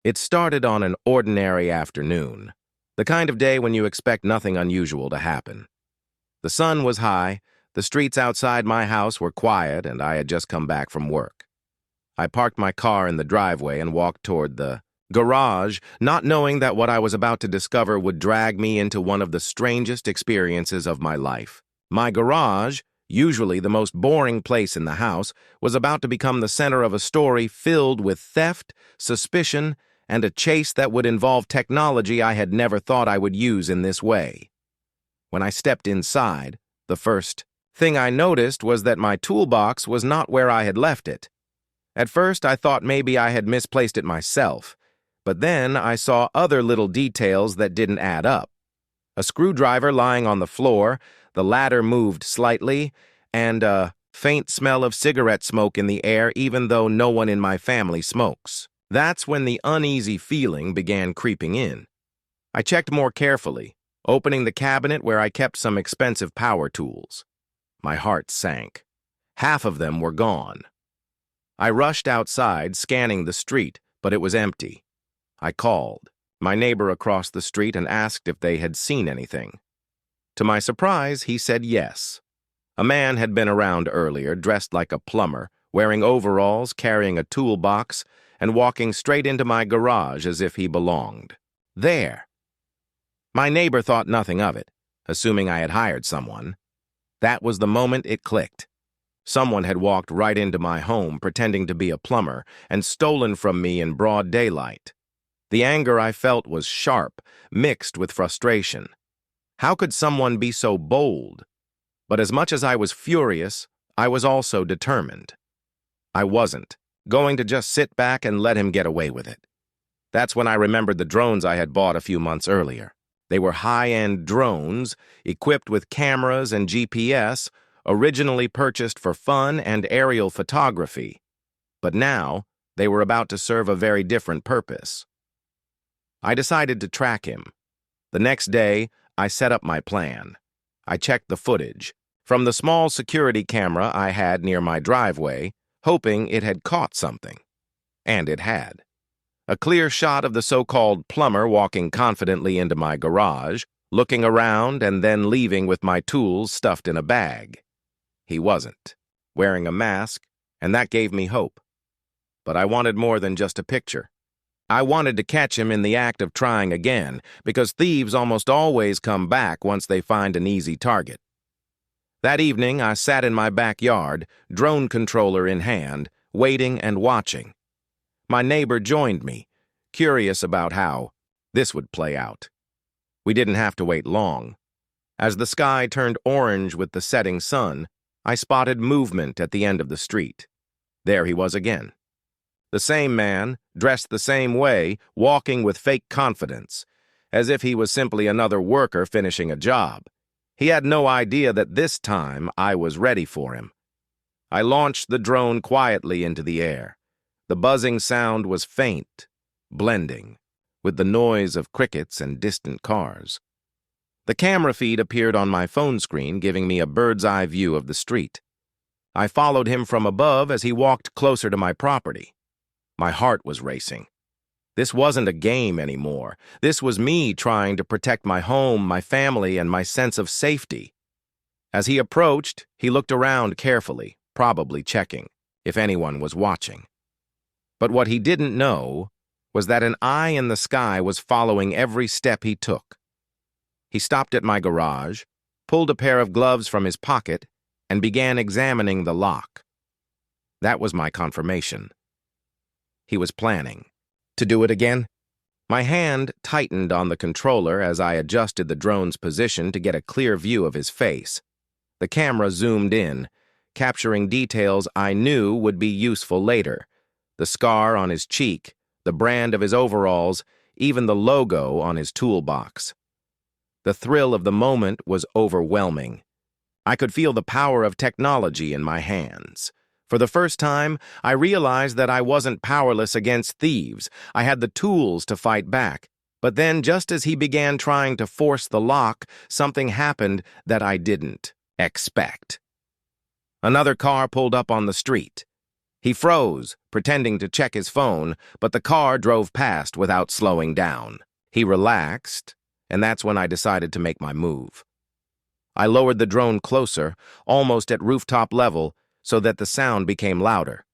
It started on an ordinary afternoon, the kind of day when you expect nothing unusual to happen. The sun was high, the streets outside my house were quiet, and I had just come back from work. I parked my car in the driveway and walked toward the garage, not knowing that what I was about to discover would drag me into one of the strangest experiences of my life. My garage, usually the most boring place in the house, was about to become the center of a story filled with theft, suspicion, and a chase that would involve technology I had never thought I would use in this way. When I stepped inside, the first thing I noticed was that my toolbox was not where I had left it. At first, I thought maybe I had misplaced it myself, but then I saw other little details that didn't add up. A screwdriver lying on the floor, the ladder moved slightly, and a faint smell of cigarette smoke in the air even though no one in my family smokes. That's when the uneasy feeling began creeping in. I checked more carefully, opening the cabinet where I kept some expensive power tools. My heart sank. Half of them were gone. I rushed outside, scanning the street, but it was empty. I called my neighbor across the street and asked if they had seen anything. To my surprise, he said yes. A man had been around earlier, dressed like a plumber, wearing overalls, carrying a toolbox, and walking straight into my garage as if he belonged. There. My neighbor thought nothing of it, assuming I had hired someone. That was the moment it clicked. Someone had walked right into my home pretending to be a plumber and stolen from me in broad daylight. The anger I felt was sharp, mixed with frustration. How could someone be so bold? But as much as I was furious, I was also determined. I wasn't going to just sit back and let him get away with it. That's when I remembered the drones I had bought a few months earlier. They were high-end drones, equipped with cameras and GPS, originally purchased for fun and aerial photography. But now, they were about to serve a very different purpose. I decided to track him. The next day, I set up my plan. I checked the footage from the small security camera I had near my driveway, hoping it had caught something. And it had. A clear shot of the so-called plumber walking confidently into my garage, looking around and then leaving with my tools stuffed in a bag. He wasn't, wearing a mask, and that gave me hope. But I wanted more than just a picture. I wanted to catch him in the act of trying again, because thieves almost always come back once they find an easy target. That evening, I sat in my backyard, drone controller in hand, waiting and watching. My neighbor joined me, curious about how this would play out. We didn't have to wait long. As the sky turned orange with the setting sun, I spotted movement at the end of the street. There he was again. The same man, dressed the same way, walking with fake confidence, as if he was simply another worker finishing a job. He had no idea that this time I was ready for him. I launched the drone quietly into the air. The buzzing sound was faint, blending, with the noise of crickets and distant cars. The camera feed appeared on my phone screen, giving me a bird's-eye view of the street. I followed him from above as he walked closer to my property. My heart was racing. This wasn't a game anymore. This was me trying to protect my home, my family, and my sense of safety. As he approached, he looked around carefully, probably checking if anyone was watching. But what he didn't know was that an eye in the sky was following every step he took. He stopped at my garage, pulled a pair of gloves from his pocket, and began examining the lock. That was my confirmation. He was planning to do it again. My hand tightened on the controller as I adjusted the drone's position to get a clear view of his face. The camera zoomed in, capturing details I knew would be useful later. The scar on his cheek, the brand of his overalls, even the logo on his toolbox. The thrill of the moment was overwhelming. I could feel the power of technology in my hands. For the first time, I realized that I wasn't powerless against thieves. I had the tools to fight back. But then, just as he began trying to force the lock, something happened that I didn't expect. Another car pulled up on the street. He froze, pretending to check his phone, but the car drove past without slowing down. He relaxed, and that's when I decided to make my move. I lowered the drone closer, almost at rooftop level, so that the sound became louder.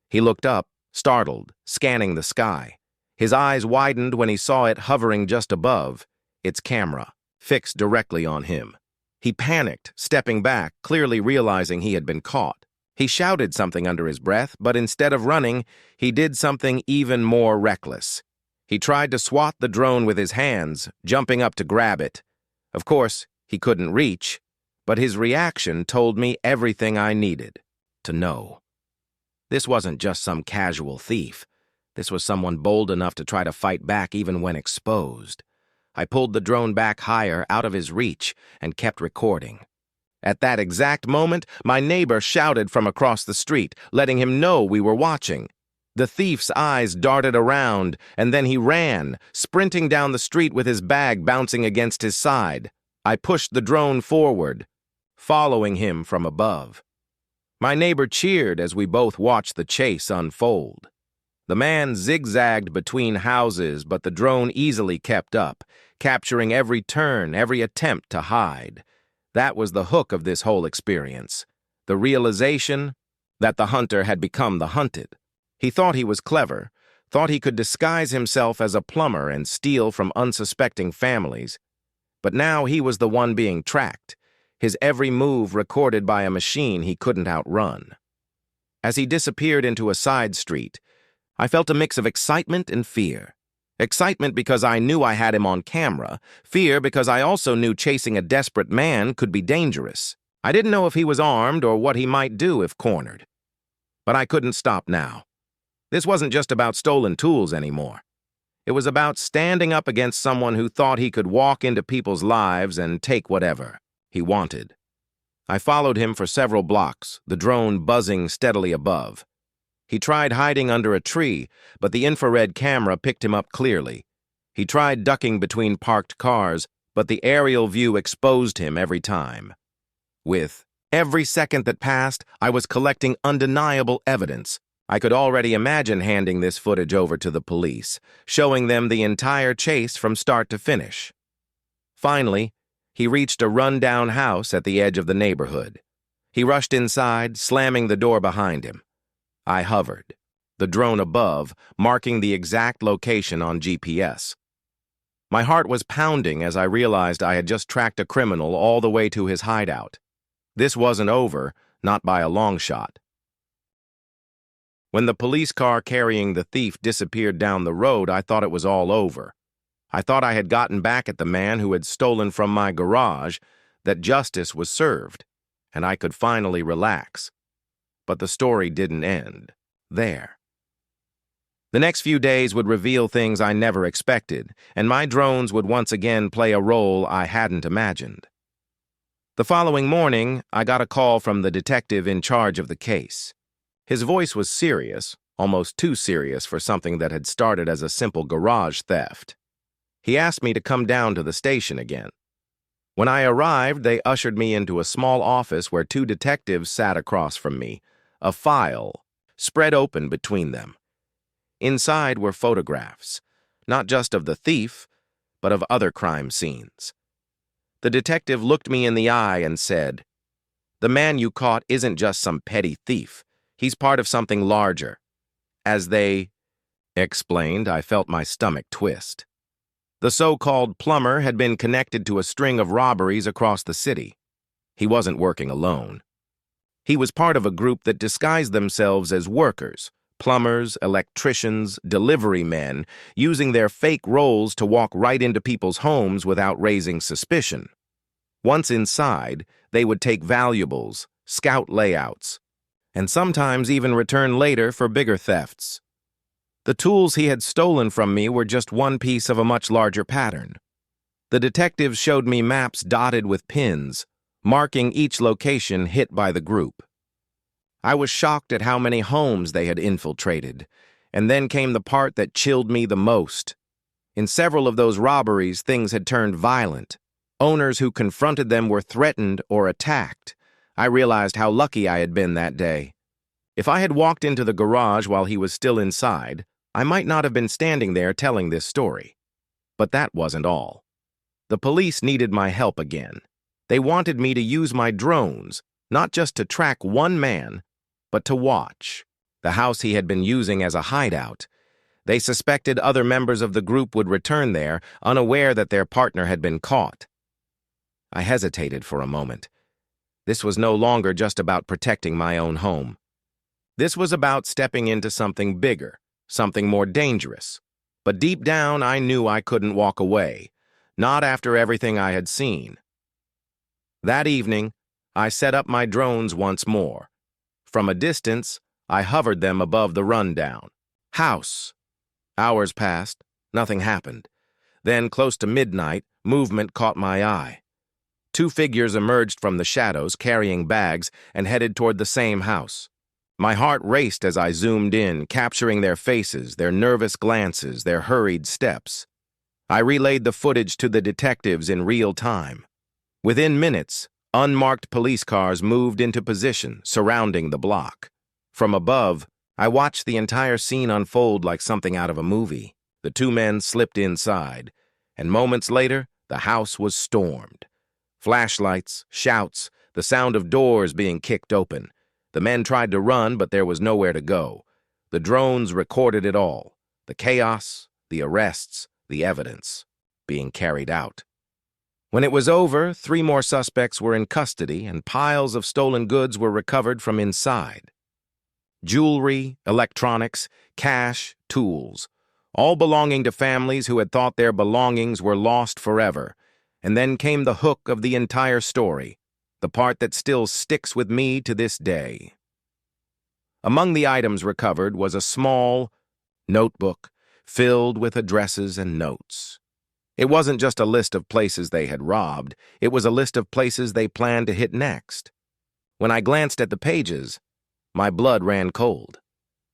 He looked up, startled, scanning the sky. His eyes widened when he saw it hovering just above, its camera, fixed directly on him. He panicked, stepping back, clearly realizing he had been caught. He shouted something under his breath, but instead of running, he did something even more reckless. He tried to swat the drone with his hands, jumping up to grab it. Of course, he couldn't reach, but his reaction told me everything I needed to know. This wasn't just some casual thief. This was someone bold enough to try to fight back even when exposed. I pulled the drone back higher, out of his reach, and kept recording. At that exact moment, my neighbor shouted from across the street, letting him know we were watching. The thief's eyes darted around, and then he ran, sprinting down the street with his bag bouncing against his side. I pushed the drone forward, following him from above. My neighbor cheered as we both watched the chase unfold. The man zigzagged between houses, but the drone easily kept up, capturing every turn, every attempt to hide. That was the hook of this whole experience, the realization that the hunter had become the hunted. He thought he was clever, thought he could disguise himself as a plumber and steal from unsuspecting families. But now he was the one being tracked, his every move recorded by a machine he couldn't outrun. As he disappeared into a side street, I felt a mix of excitement and fear. Excitement because I knew I had him on camera, fear because I also knew chasing a desperate man could be dangerous. I didn't know if he was armed or what he might do if cornered. But I couldn't stop now. This wasn't just about stolen tools anymore. It was about standing up against someone who thought he could walk into people's lives and take whatever he wanted. I followed him for several blocks, the drone buzzing steadily above. He tried hiding under a tree, but the infrared camera picked him up clearly. He tried ducking between parked cars, but the aerial view exposed him every time. With every second that passed, I was collecting undeniable evidence. I could already imagine handing this footage over to the police, showing them the entire chase from start to finish. Finally, he reached a run-down house at the edge of the neighborhood. He rushed inside, slamming the door behind him. I hovered, the drone above, marking the exact location on GPS. My heart was pounding as I realized I had just tracked a criminal all the way to his hideout. This wasn't over, not by a long shot. When the police car carrying the thief disappeared down the road, I thought it was all over. I thought I had gotten back at the man who had stolen from my garage, that justice was served, and I could finally relax. But the story didn't end there. The next few days would reveal things I never expected, and my drones would once again play a role I hadn't imagined. The following morning, I got a call from the detective in charge of the case. His voice was serious, almost too serious for something that had started as a simple garage theft. He asked me to come down to the station again. When I arrived, they ushered me into a small office where two detectives sat across from me, a file spread open between them. Inside were photographs, not just of the thief, but of other crime scenes. The detective looked me in the eye and said, "The man you caught isn't just some petty thief. He's part of something larger." As they explained, I felt my stomach twist. The so-called plumber had been connected to a string of robberies across the city. He wasn't working alone. He was part of a group that disguised themselves as workers, plumbers, electricians, delivery men, using their fake roles to walk right into people's homes without raising suspicion. Once inside, they would take valuables, scout layouts, and sometimes even return later for bigger thefts. The tools he had stolen from me were just one piece of a much larger pattern. The detectives showed me maps dotted with pins, marking each location hit by the group. I was shocked at how many homes they had infiltrated, and then came the part that chilled me the most. In several of those robberies, things had turned violent. Owners who confronted them were threatened or attacked. I realized how lucky I had been that day. If I had walked into the garage while he was still inside, I might not have been standing there telling this story. But that wasn't all. The police needed my help again. They wanted me to use my drones, not just to track one man, but to watch the house he had been using as a hideout. They suspected other members of the group would return there, unaware that their partner had been caught. I hesitated for a moment. This was no longer just about protecting my own home. This was about stepping into something bigger, something more dangerous. But deep down, I knew I couldn't walk away, not after everything I had seen. That evening, I set up my drones once more. From a distance, I hovered them above the rundown house. Hours passed, nothing happened. Then, close to midnight, movement caught my eye. Two figures emerged from the shadows, carrying bags, and headed toward the same house. My heart raced as I zoomed in, capturing their faces, their nervous glances, their hurried steps. I relayed the footage to the detectives in real time. Within minutes, unmarked police cars moved into position, surrounding the block. From above, I watched the entire scene unfold like something out of a movie. The two men slipped inside, and moments later, the house was stormed. Flashlights, shouts, the sound of doors being kicked open. The men tried to run, but there was nowhere to go. The drones recorded it all. The chaos, the arrests, the evidence being carried out. When it was over, 3 more suspects were in custody and piles of stolen goods were recovered from inside. Jewelry, electronics, cash, tools, all belonging to families who had thought their belongings were lost forever. And then came the hook of the entire story, the part that still sticks with me to this day. Among the items recovered was a small notebook filled with addresses and notes. It wasn't just a list of places they had robbed, it was a list of places they planned to hit next. When I glanced at the pages, my blood ran cold.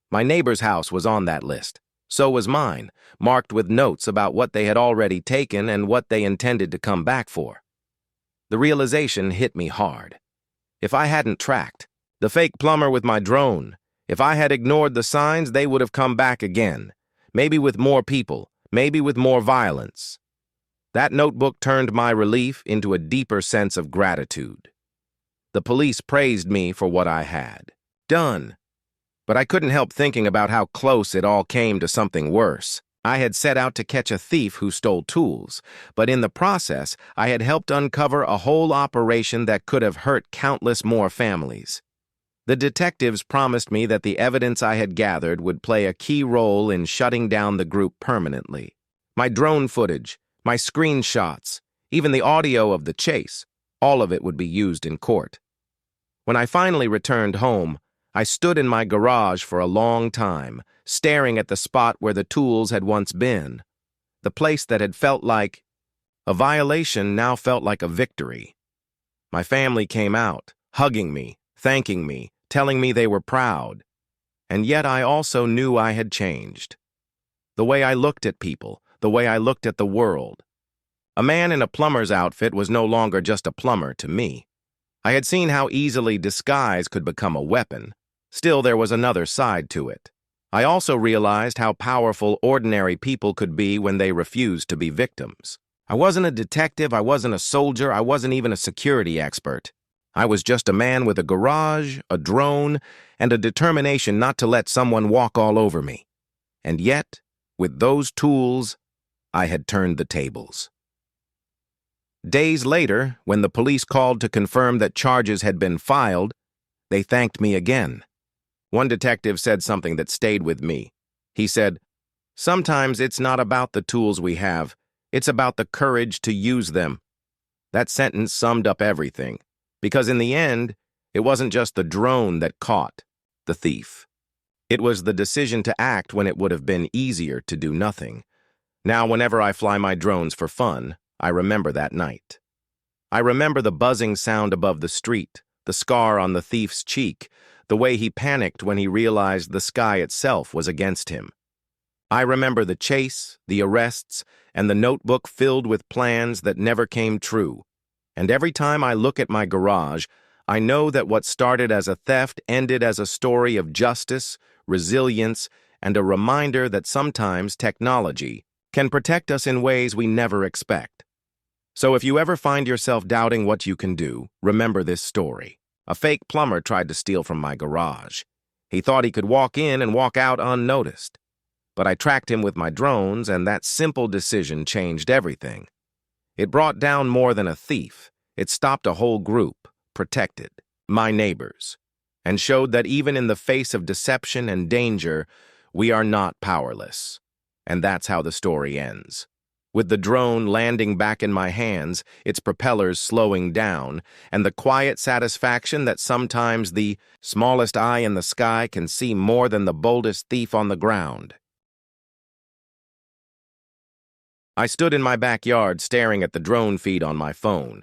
My neighbor's house was on that list. So was mine, marked with notes about what they had already taken and what they intended to come back for. The realization hit me hard. If I hadn't tracked the fake plumber with my drone, if I had ignored the signs, they would have come back again, maybe with more people, maybe with more violence. That notebook turned my relief into a deeper sense of gratitude. The police praised me for what I had done. But I couldn't help thinking about how close it all came to something worse. I had set out to catch a thief who stole tools, but in the process, I had helped uncover a whole operation that could have hurt countless more families. The detectives promised me that the evidence I had gathered would play a key role in shutting down the group permanently. My drone footage, my screenshots, even the audio of the chase, all of it would be used in court. When I finally returned home, I stood in my garage for a long time, staring at the spot where the tools had once been. The place that had felt like a violation now felt like a victory. My family came out, hugging me, thanking me, telling me they were proud. And yet I also knew I had changed. The way I looked at people, the way I looked at the world. A man in a plumber's outfit was no longer just a plumber to me. I had seen how easily disguise could become a weapon. Still, there was another side to it. I also realized how powerful ordinary people could be when they refused to be victims. I wasn't a detective, I wasn't a soldier, I wasn't even a security expert. I was just a man with a garage, a drone, and a determination not to let someone walk all over me. And yet, with those tools, I had turned the tables. Days later, when the police called to confirm that charges had been filed, they thanked me again. One detective said something that stayed with me. He said, "Sometimes it's not about the tools we have, it's about the courage to use them." That sentence summed up everything, because in the end, it wasn't just the drone that caught the thief. It was the decision to act when it would have been easier to do nothing. Now, whenever I fly my drones for fun, I remember that night. I remember the buzzing sound above the street, the scar on the thief's cheek, the way he panicked when he realized the sky itself was against him. I remember the chase, the arrests, and the notebook filled with plans that never came true. And every time I look at my garage, I know that what started as a theft ended as a story of justice, resilience, and a reminder that sometimes technology can protect us in ways we never expect. So if you ever find yourself doubting what you can do, remember this story. A fake plumber tried to steal from my garage. He thought he could walk in and walk out unnoticed. But I tracked him with my drones, and that simple decision changed everything. It brought down more than a thief. It stopped a whole group, protected my neighbors, and showed that even in the face of deception and danger, we are not powerless. And that's how the story ends. With the drone landing back in my hands, its propellers slowing down, and the quiet satisfaction that sometimes the smallest eye in the sky can see more than the boldest thief on the ground. I stood in my backyard staring at the drone feed on my phone.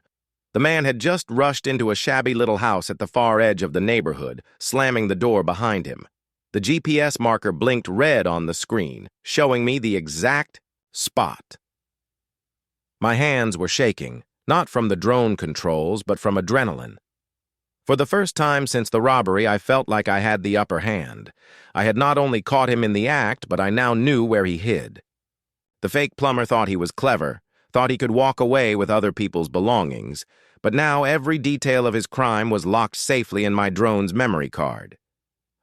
The man had just rushed into a shabby little house at the far edge of the neighborhood, slamming the door behind him. The GPS marker blinked red on the screen, showing me the exact spot. My hands were shaking, not from the drone controls, but from adrenaline. For the first time since the robbery, I felt like I had the upper hand. I had not only caught him in the act, but I now knew where he hid. The fake plumber thought he was clever, thought he could walk away with other people's belongings, but now every detail of his crime was locked safely in my drone's memory card.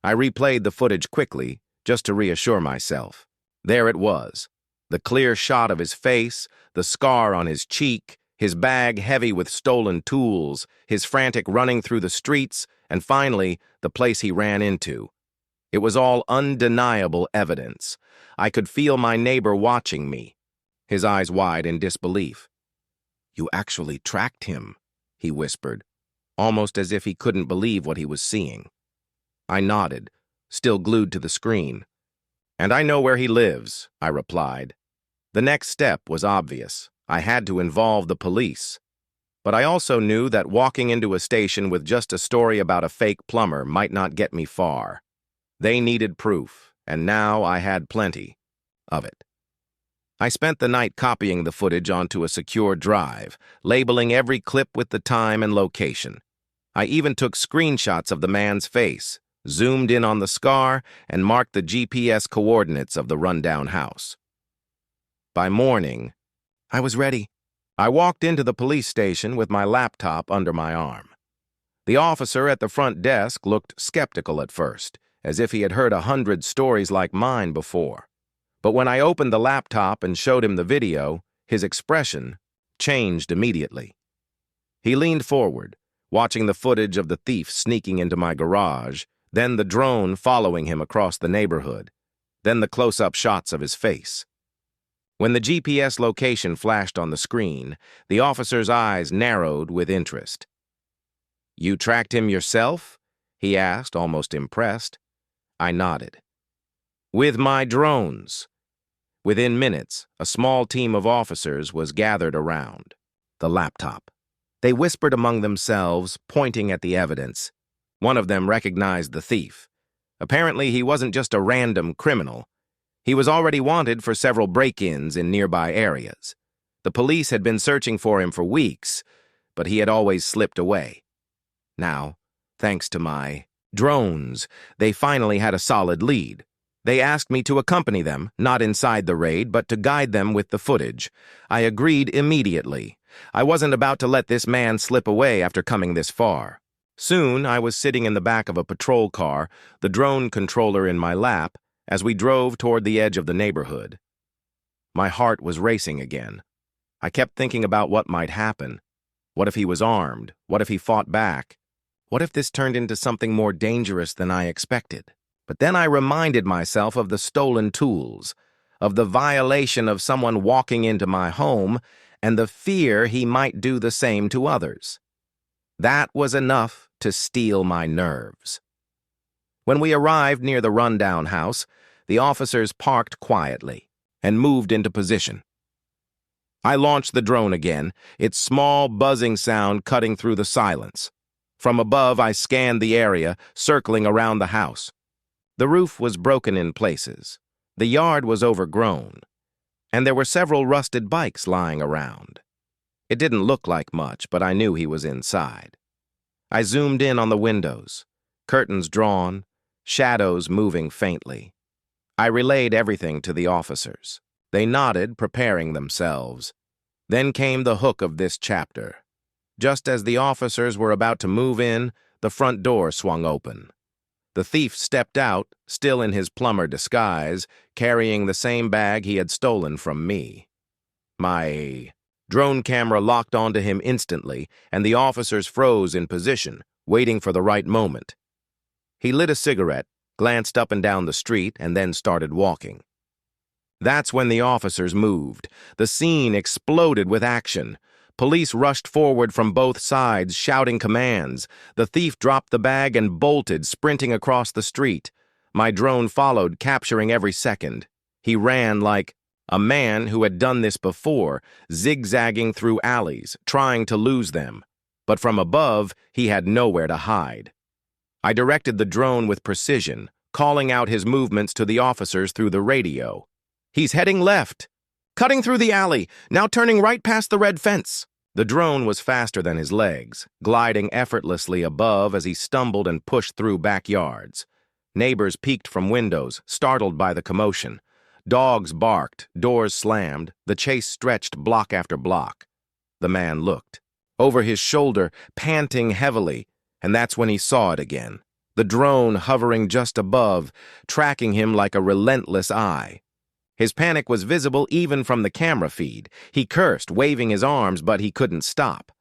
I replayed the footage quickly, just to reassure myself. There it was, the clear shot of his face, the scar on his cheek, his bag heavy with stolen tools, his frantic running through the streets, and finally, the place he ran into. It was all undeniable evidence. I could feel my neighbor watching me, his eyes wide in disbelief. "You actually tracked him," he whispered, almost as if he couldn't believe what he was seeing. I nodded, still glued to the screen. "And I know where he lives," I replied. The next step was obvious. I had to involve the police. But I also knew that walking into a station with just a story about a fake plumber might not get me far. They needed proof, and now I had plenty of it. I spent the night copying the footage onto a secure drive, labeling every clip with the time and location. I even took screenshots of the man's face, zoomed in on the scar, and marked the GPS coordinates of the rundown house. By morning, I was ready. I walked into the police station with my laptop under my arm. The officer at the front desk looked skeptical at first, as if he had heard 100 stories like mine before. But when I opened the laptop and showed him the video, his expression changed immediately. He leaned forward, watching the footage of the thief sneaking into my garage, then the drone following him across the neighborhood, then the close-up shots of his face. When the GPS location flashed on the screen, the officer's eyes narrowed with interest. "You tracked him yourself?" he asked, almost impressed. I nodded. "With my drones." Within minutes, a small team of officers was gathered around the laptop. They whispered among themselves, pointing at the evidence. One of them recognized the thief. Apparently, he wasn't just a random criminal. He was already wanted for several break-ins in nearby areas. The police had been searching for him for weeks, but he had always slipped away. Now, thanks to my drones, they finally had a solid lead. They asked me to accompany them, not inside the raid, but to guide them with the footage. I agreed immediately. I wasn't about to let this man slip away after coming this far. Soon, I was sitting in the back of a patrol car, the drone controller in my lap, as we drove toward the edge of the neighborhood. My heart was racing again. I kept thinking about what might happen. What if he was armed? What if he fought back? What if this turned into something more dangerous than I expected? But then I reminded myself of the stolen tools, of the violation of someone walking into my home, and the fear he might do the same to others. That was enough to steel my nerves. When we arrived near the rundown house, the officers parked quietly and moved into position. I launched the drone again, its small buzzing sound cutting through the silence. From above, I scanned the area, circling around the house. The roof was broken in places. The yard was overgrown, and there were several rusted bikes lying around. It didn't look like much, but I knew he was inside. I zoomed in on the windows, curtains drawn, shadows moving faintly. I relayed everything to the officers. They nodded, preparing themselves. Then came the hook of this chapter. Just as the officers were about to move in, the front door swung open. The thief stepped out, still in his plumber disguise, carrying the same bag he had stolen from me. My drone camera locked onto him instantly, and the officers froze in position, waiting for the right moment. He lit a cigarette, glanced up and down the street, and then started walking. That's when the officers moved. The scene exploded with action. Police rushed forward from both sides, shouting commands. The thief dropped the bag and bolted, sprinting across the street. My drone followed, capturing every second. He ran like a man who had done this before, zigzagging through alleys, trying to lose them. But from above, he had nowhere to hide. I directed the drone with precision, calling out his movements to the officers through the radio. "He's heading left, cutting through the alley, now turning right past the red fence." The drone was faster than his legs, gliding effortlessly above as he stumbled and pushed through backyards. Neighbors peeked from windows, startled by the commotion. Dogs barked, doors slammed, the chase stretched block after block. The man looked. Over his shoulder, panting heavily, and that's when he saw it again. The drone hovering just above, tracking him like a relentless eye. His panic was visible even from the camera feed. He cursed, waving his arms, but he couldn't stop.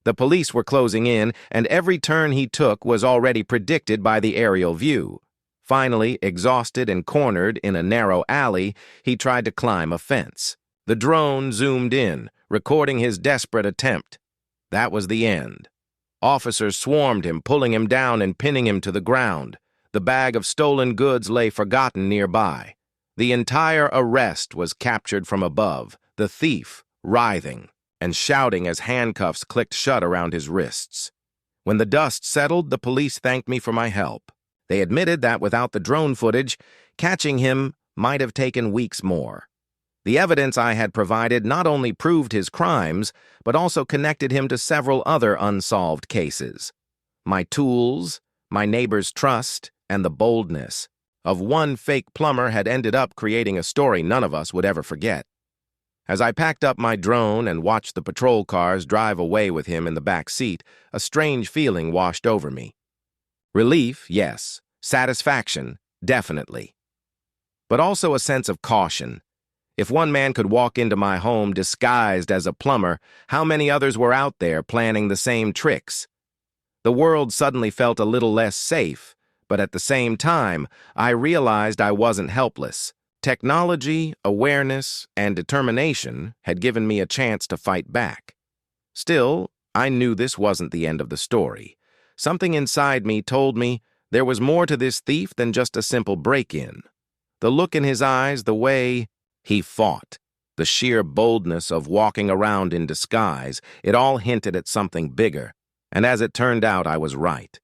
The police were closing in, and every turn he took was already predicted by the aerial view. Finally, exhausted and cornered in a narrow alley, he tried to climb a fence. The drone zoomed in, recording his desperate attempt. That was the end. Officers swarmed him, pulling him down and pinning him to the ground. The bag of stolen goods lay forgotten nearby. The entire arrest was captured from above, the thief writhing and shouting as handcuffs clicked shut around his wrists. When the dust settled, the police thanked me for my help. They admitted that without the drone footage, catching him might have taken weeks more. The evidence I had provided not only proved his crimes, but also connected him to several other unsolved cases. My tools, my neighbor's trust, and the boldness of one fake plumber had ended up creating a story none of us would ever forget. As I packed up my drone and watched the patrol cars drive away with him in the back seat, a strange feeling washed over me. Relief, yes. Satisfaction, definitely. But also a sense of caution. If one man could walk into my home disguised as a plumber, how many others were out there planning the same tricks? The world suddenly felt a little less safe, but at the same time, I realized I wasn't helpless. Technology, awareness, and determination had given me a chance to fight back. Still, I knew this wasn't the end of the story. Something inside me told me there was more to this thief than just a simple break-in. The look in his eyes, the way he fought, the sheer boldness of walking around in disguise, it all hinted at something bigger. And as it turned out, I was right.